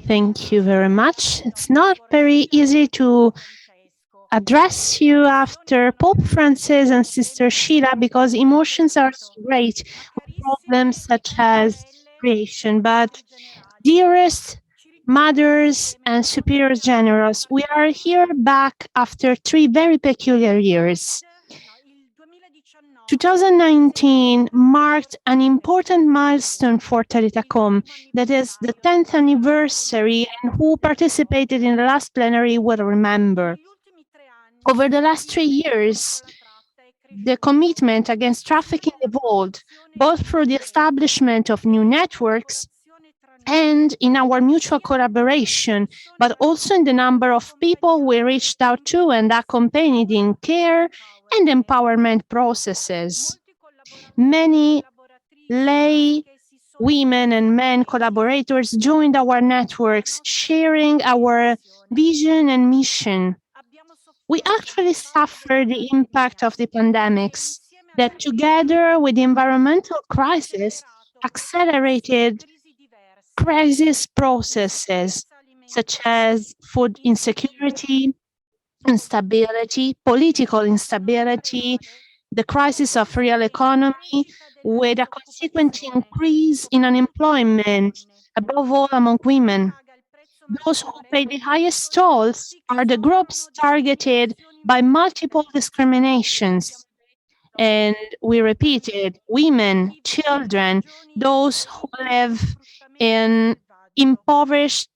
Thank you very much. It's not very easy to address you after Pope Francis and Sister Sheila because emotions are so great with problems such as creation. But dearest mothers and superior generals, we are here back after 3 very peculiar years. 2019 marked an important milestone for Talitha, that is the 10th anniversary, and who participated in the last plenary will remember. Over the last 3 years, the commitment against trafficking evolved, both through the establishment of new networks and in our mutual collaboration, but also in the number of people we reached out to and accompanied in care and empowerment processes. Many lay women and men collaborators joined our networks, sharing our vision and mission. We actually suffered the impact of the pandemics that, together with the environmental crisis, accelerated crisis processes such as food insecurity, instability, political instability, the crisis of real economy, with a consequent increase in unemployment, above all among women. Those who pay the highest tolls are the groups targeted by multiple discriminations. And we repeated, women, children, those who live in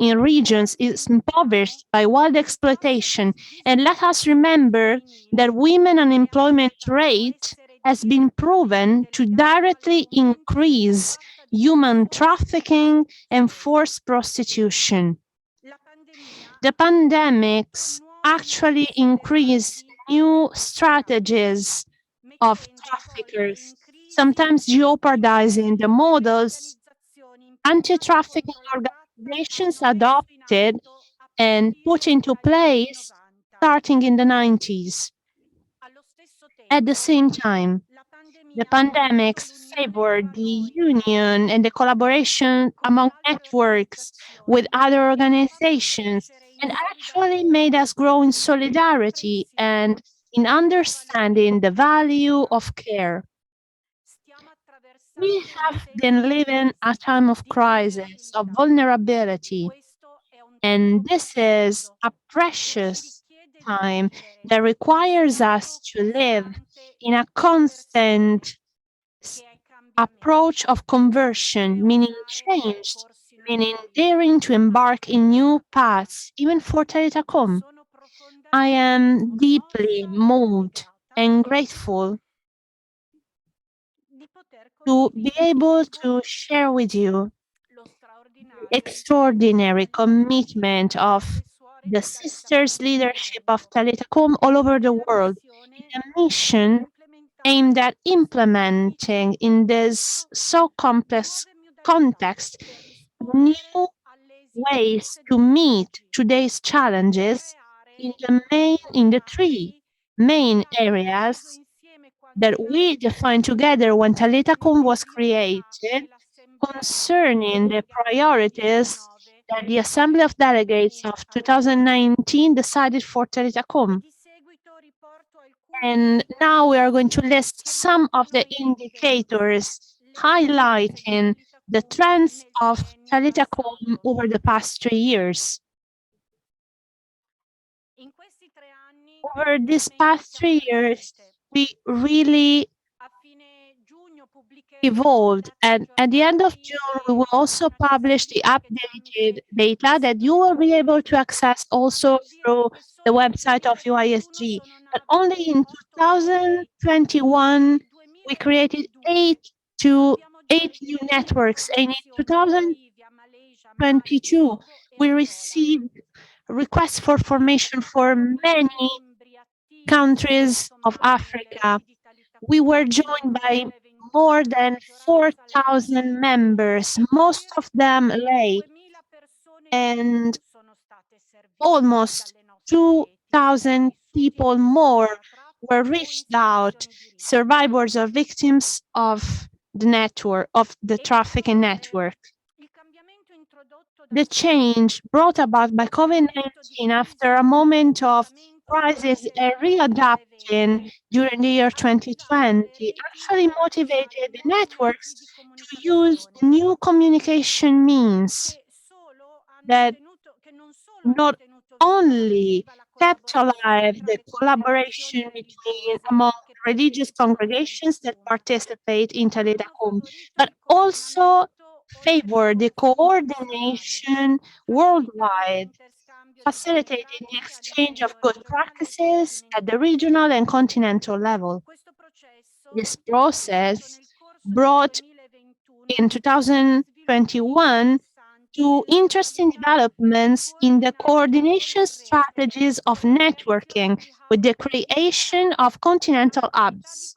regions is impoverished by wild exploitation. And let us remember that women unemployment rate has been proven to directly increase human trafficking and forced prostitution. The pandemics actually increased new strategies of traffickers, sometimes jeopardizing the models anti-trafficking organizations adopted and put into place starting in the 90s. At the same time, the pandemics favored the union and the collaboration among networks with other organizations and actually made us grow in solidarity and in understanding the value of care. We have been living a time of crisis, of vulnerability, and this is a precious time that requires us to live in a constant approach of conversion, meaning changed, meaning daring to embark in new paths, even for Talitha. I am deeply moved and grateful to be able to share with you the extraordinary commitment of the sisters' leadership of Talitha all over the world in a mission aimed at implementing in this so complex context new ways to meet today's challenges in the 3 main areas that we defined together when Talitha was created, concerning the priorities that the Assembly of Delegates of 2019 decided for Talitha. And now we are going to list some of the indicators highlighting the trends of Talitha over the past 3 years. Over these past 3 years, we really evolved, and at the end of June, we will also publish the updated data that you will be able to access also through the website of UISG. But only in 2021, we created 8 new networks, and in 2022, we received requests for formation for many countries of Africa. We were joined by more than 4,000 members, most of them lay, and almost 2,000 people more were reached out, survivors or victims of the network, of the trafficking network. the change brought about by COVID-19 after a moment of crisis and readapting during the year 2020 actually motivated the networks to use new communication means that not only kept alive the collaboration between among religious congregations that participate in Talitha, but also favor the coordination worldwide, facilitating the exchange of good practices at the regional and continental level. This process brought in 2021 to interesting developments in the coordination strategies of networking with the creation of continental hubs.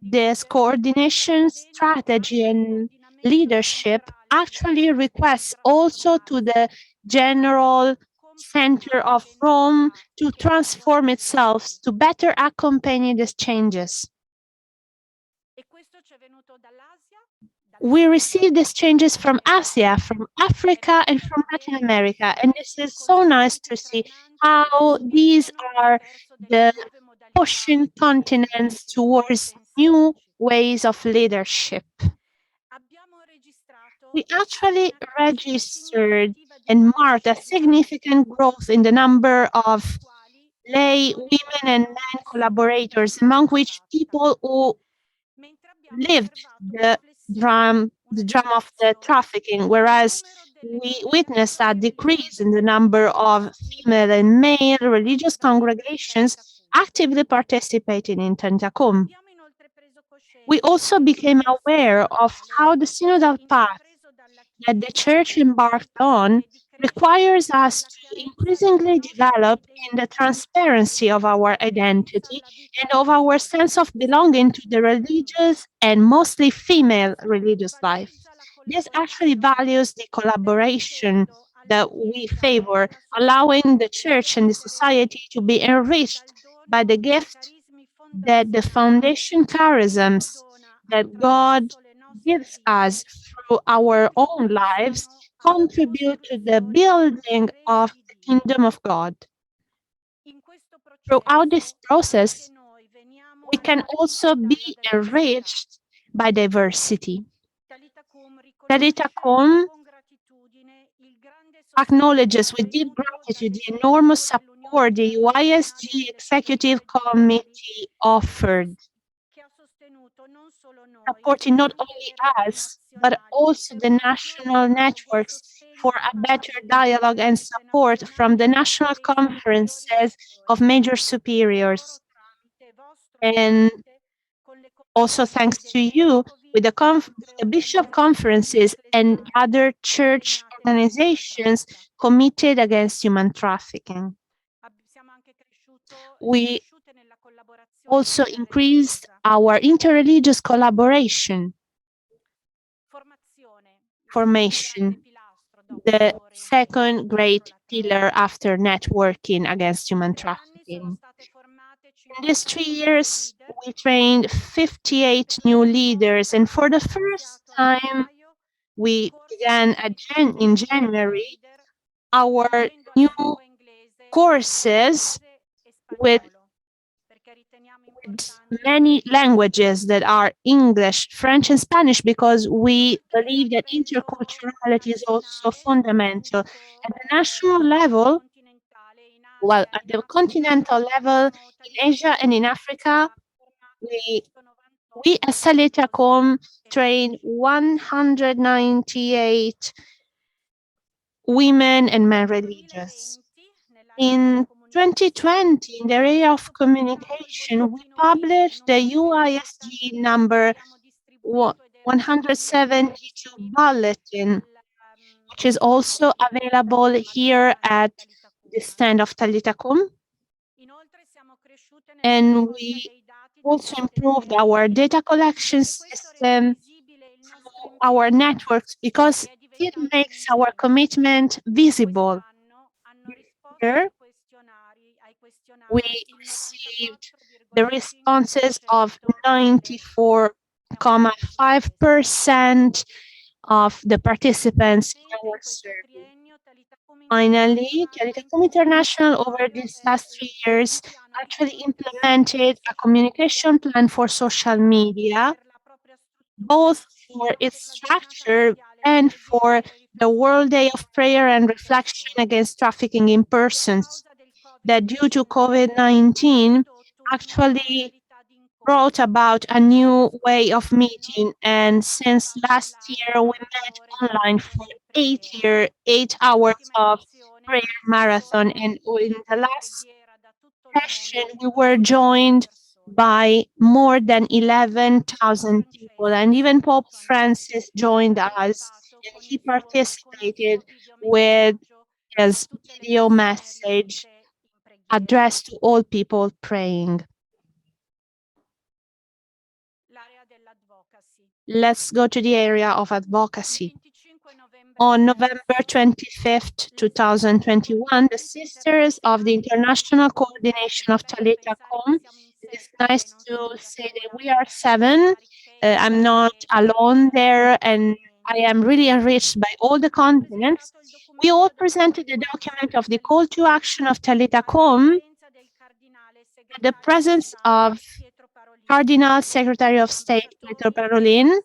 This coordination strategy and leadership actually requests also to the general center of Rome to transform itself to better accompany these changes. We received these changes from Asia, from Africa, and from Latin America. And this is so nice to see how these are the pushing continents towards new ways of leadership. We actually registered and marked a significant growth in the number of lay women and men collaborators, among which people who lived the drum of the trafficking, whereas we witnessed a decrease in the number of female and male religious congregations actively participating in Tentacum. We also became aware of how the synodal path that the Church embarked on requires us to increasingly develop in the transparency of our identity and of our sense of belonging to the religious and mostly female religious life. This actually values the collaboration that we favor, allowing the Church and the society to be enriched by the gift that the foundation charisms that God gives us through our own lives contribute to the building of the kingdom of God. Throughout this process, we can also be enriched by diversity. Talitha acknowledges with deep gratitude the enormous support the YSG Executive Committee offered, supporting not only us, but also the national networks for a better dialogue and support from the national conferences of major superiors. And also thanks to you, with the bishop conferences and other church organizations committed against human trafficking. We also increased our interreligious collaboration, formation, the second great pillar after networking against human trafficking. In these 3 years, we trained 58 new leaders, and for the first time, we began in January our new courses with many languages that are English, French, and Spanish, because we believe that interculturality is also fundamental. At the national level, well, at the continental level, in Asia and in Africa, we as Talitha train 198 women and men religious. In 2020, in the area of communication, we published the UISG number 172 bulletin, which is also available here at the stand of Talitha. And we also improved our data collection system through our networks because it makes our commitment visible. Here, we received the responses of 94.5% of the participants in our survey. Finally, Telecom International over these last 3 years actually implemented a communication plan for social media, both for its structure and for the World Day of Prayer and Reflection against Trafficking in Persons, that due to COVID-19 actually brought about a new way of meeting. And since last year, we met online for 8 hours of prayer marathon. And in the last session, we were joined by more than 11,000 people. And even Pope Francis joined us, and he participated with his video message addressed to all people praying. Let's go to the area of advocacy. On November 25th, 2021, the Sisters of the International Coordination of Talitha come. It's nice to say that we are 7. I'm not alone there, and I am really enriched by all the continents. We all presented the document of the call to action of Talitha come, the presence of Cardinal Secretary of State Pietro Parolin,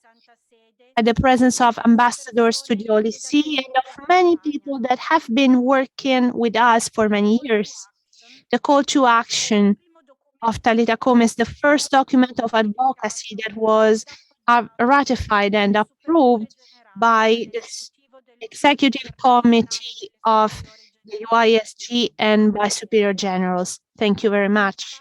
at the presence of ambassadors to the Holy See and of many people that have been working with us for many years. The call to action of Talitha Cum is the first document of advocacy that was ratified and approved by the Executive Committee of the UISG and by Superior Generals. Thank you very much.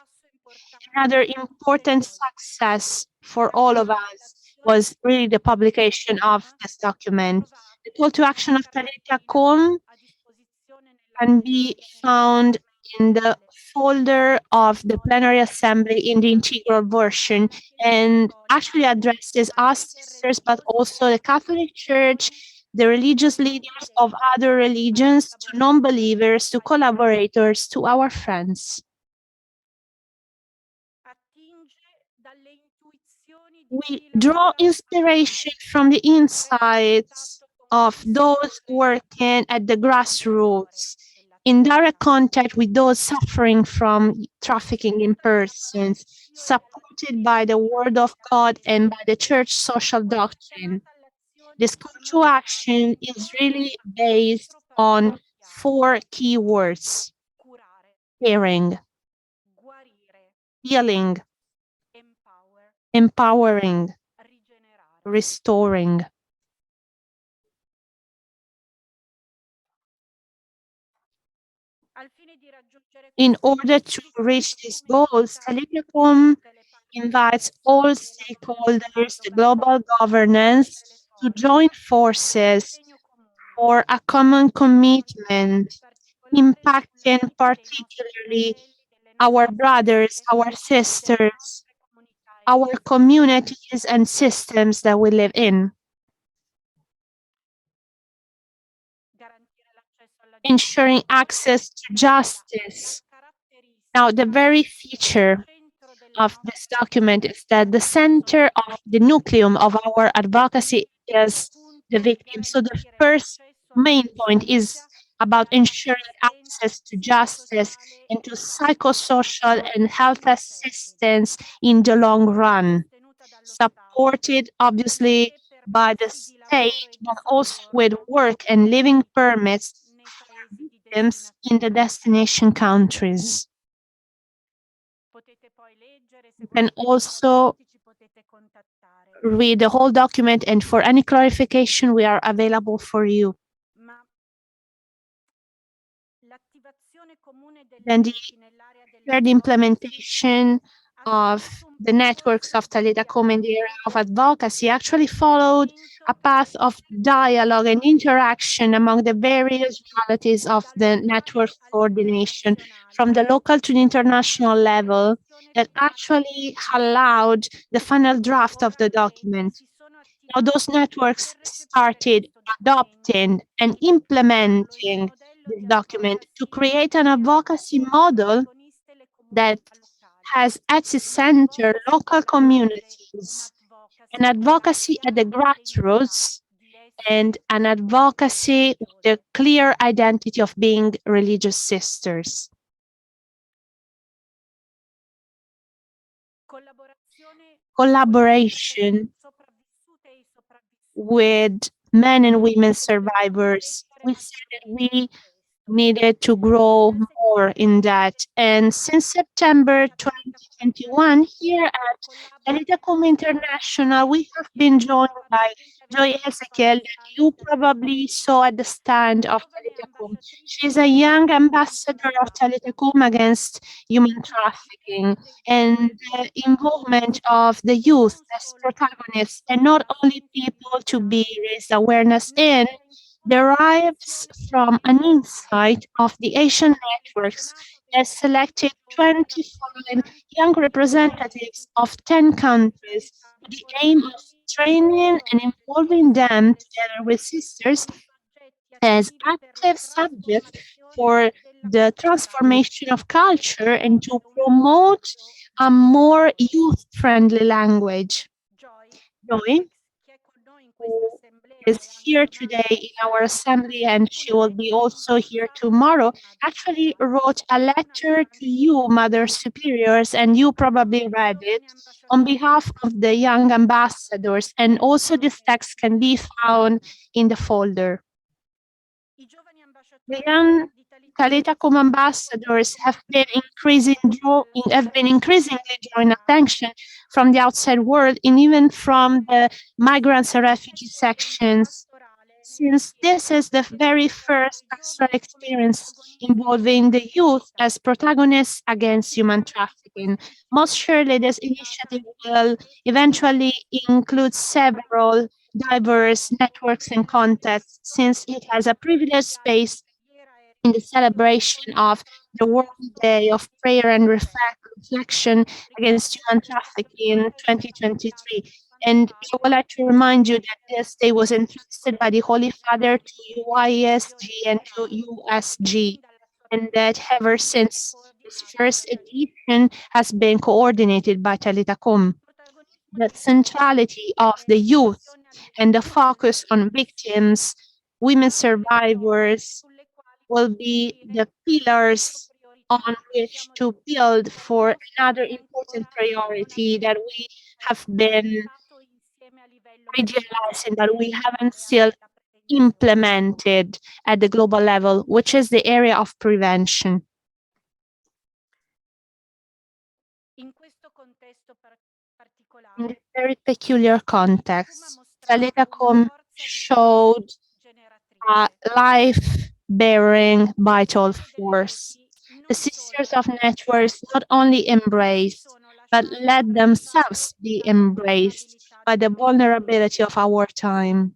Another important success for all of us was really the publication of this document. The call to action of Talitha Cum can be found in the folder of the plenary assembly in the integral version, and actually addresses us sisters, but also the Catholic Church, the religious leaders of other religions, to non-believers, to collaborators, to our friends. We draw inspiration from the insights of those working at the grassroots, in direct contact with those suffering from trafficking in persons, supported by the Word of God and by the Church social doctrine. This call to action is really based on 4 key words: caring, healing, empowering, restoring. In order to reach these goals, Talitha Cum invites all stakeholders, the global governance, to join forces for a common commitment, impacting particularly our brothers, our sisters, our communities and systems that we live in. Ensuring access to justice. Now, the very feature of this document is that the center of the nucleum of our advocacy is the victim. So the first main point is about ensuring access to justice and to psychosocial and health assistance in the long run, supported obviously by the state, but also with work and living permits for victims in the destination countries. You can also read the whole document, and for any clarification, we are available for you. Then the third implementation of the networks of Talitha Cum in the area of advocacy actually followed a path of dialogue and interaction among the various realities of the network coordination, from the local to the international level, that actually allowed the final draft of the document. Now, those networks started adopting and implementing this document to create an advocacy model that has at its center local communities and advocacy at the grassroots, and an advocacy with the clear identity of being religious sisters. Collaboration with men and women survivors. We said that we needed to grow more in that. And since September 2021, here at Talitha International, we have been joined by Joy Ezekiel, that you probably saw at the stand of Talitha. She's a young ambassador of Talitha against human trafficking and the involvement of the youth as protagonists, and not only people to be raised awareness in, derives from an insight of the Asian networks that selected 25 young representatives of 10 countries with the aim of training and involving them together with sisters as active subjects for the transformation of culture and to promote a more youth-friendly language. Joy, who is here today in our assembly and she will be also here tomorrow, actually wrote a letter to you, Mother Superiors, and you probably read it on behalf of the young ambassadors. And also this text can be found in the folder. The young Talitha ambassadors have been increasingly drawing attention from the outside world and even from the migrants and refugee sections, since this is the very first pastoral experience involving the youth as protagonists against human trafficking. Most surely this initiative will eventually include several diverse networks and contexts, since it has a privileged space in the celebration of the World Day of Prayer and Reflection against Human Trafficking in 2023. And I would like to remind you that this day was entrusted by the Holy Father to UISG and to USG, and that ever since its first edition has been coordinated by Talitha. The centrality of the youth and the focus on victims, women survivors, will be the pillars on which to build for another important priority that we have been idealizing, that we haven't still implemented at the global level, which is the area of prevention. In this very peculiar context, Talitha showed a life-bearing vital force. The Sisters of Networks not only embraced, but let themselves be embraced by the vulnerability of our time.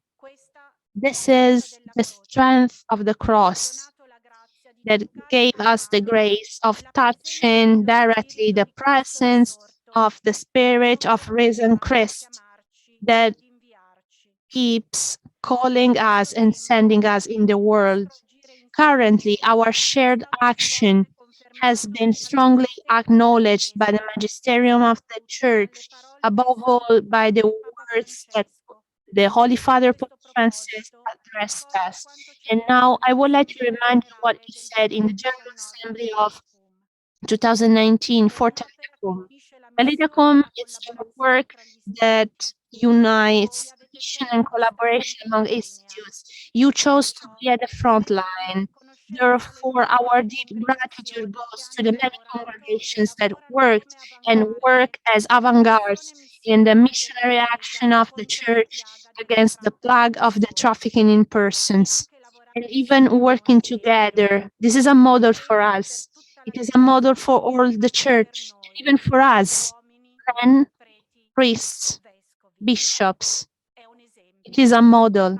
This is the strength of the cross that gave us the grace of touching directly the presence of the Spirit of risen Christ that keeps calling us and sending us in the world. Currently, our shared action has been strongly acknowledged by the magisterium of the Church, above all by the words that the Holy Father Pope Francis addressed us. And now I would like to remind you what he said in the General Assembly of 2019 for Talitha. Talitha is a work that unites mission and collaboration among institutes. You chose to be at the front line. Therefore, our deep gratitude goes to the many congregations that worked and work as avant-gardes in the missionary action of the Church against the plague of the trafficking in persons. And even working together, this is a model for us. It is a model for all the Church, even for us, and priests, bishops. It is a model.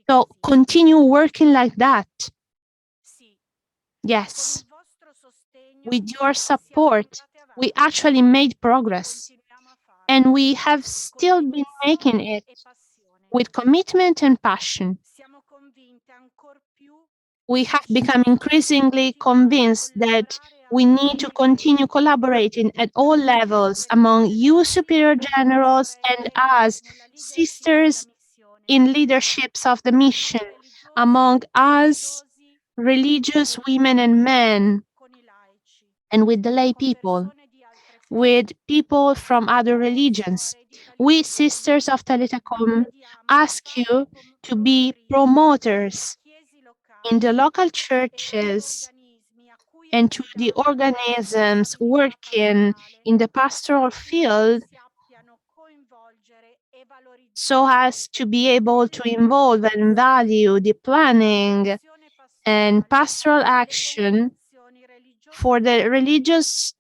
So continue working like that. Yes. With your support, we actually made progress. And we have still been making it with commitment and passion. We have become increasingly convinced that we need to continue collaborating at all levels among you superior generals and us, sisters in leaderships of the mission among us, religious women and men, and with the lay people, with people from other religions. We, sisters of Talitha, ask you to be promoters in the local churches and to the organisms working in the pastoral field so as to be able to involve and value the planning and pastoral action for the religious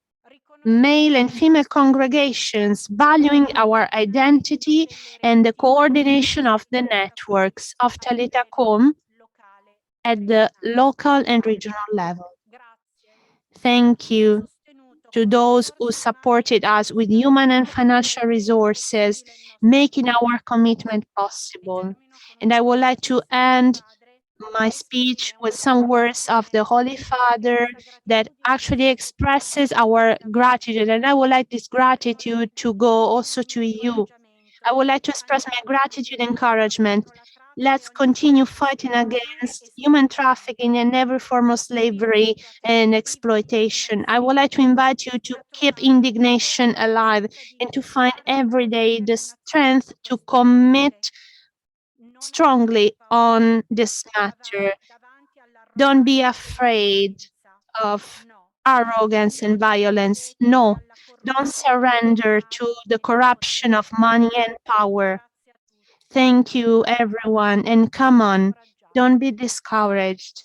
male and female congregations, valuing our identity and the coordination of the networks of Talitha at the local and regional level. Thank you to those who supported us with human and financial resources, making our commitment possible. And I would like to end my speech with some words of the Holy Father that actually expresses our gratitude. And I would like this gratitude to go also to you. I would like to express my gratitude and encouragement. Let's continue fighting against human trafficking and every form of slavery and exploitation. I would like to invite you to keep indignation alive and to find every day the strength to commit strongly on this matter. Don't be afraid of arrogance and violence. No, don't surrender to the corruption of money and power. Thank you, everyone, and come on, don't be discouraged.